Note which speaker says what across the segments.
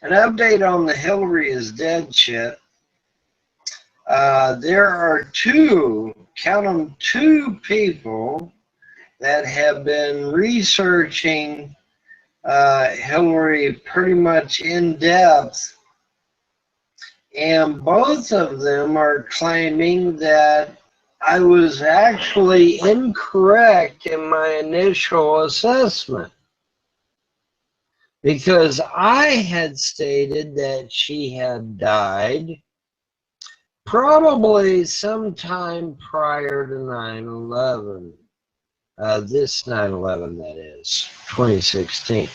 Speaker 1: An update on the Hillary is dead shit. There are count them, two people that have been researching Hillary pretty much in depth, and both of them are claiming that I was actually incorrect in my initial assessment, because I had stated that she had died probably sometime prior to 9/11. This 9/11, that is, 2016.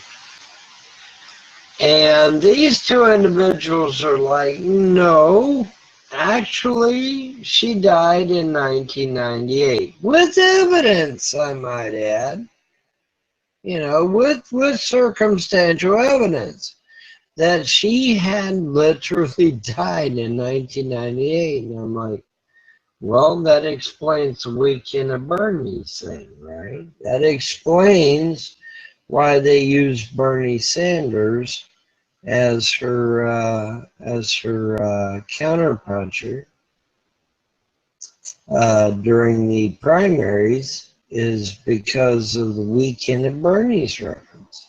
Speaker 1: And these two individuals are like, no, actually, she died in 1998. With evidence, I might add. You know, with circumstantial evidence that she had literally died in 1998. And I'm like, well, that explains the weekend of Bernie's thing, right? That explains why they used Bernie Sanders as her counterpuncher during the primaries, is because of the weekend of Bernie's reference.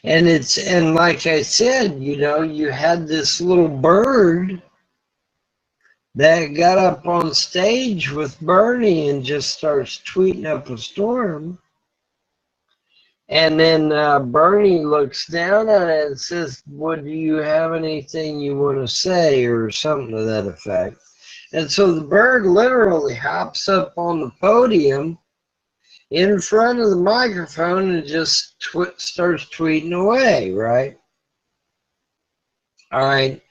Speaker 1: And like I said, you know, you had this little bird that got up on stage with Bernie and just starts tweeting up a storm. And then Bernie looks down at it and says, well, do you have anything you want to say, or something to that effect? And so the bird literally hops up on the podium in front of the microphone and just starts tweeting away, right? All right.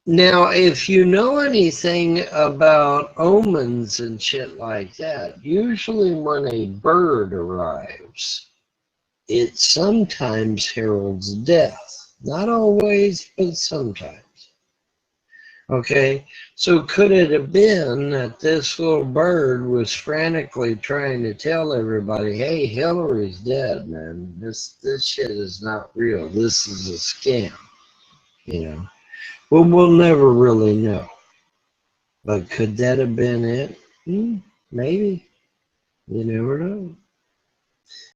Speaker 1: Now, if you know anything about omens and shit like that, usually when a bird arrives, it sometimes heralds death. Not always, but sometimes. Okay, so could it have been that this little bird was frantically trying to tell everybody, hey, Hillary's dead, man. This shit is not real. This is a scam, you know? Well, we'll never really know. But could that have been it? Maybe. You never know.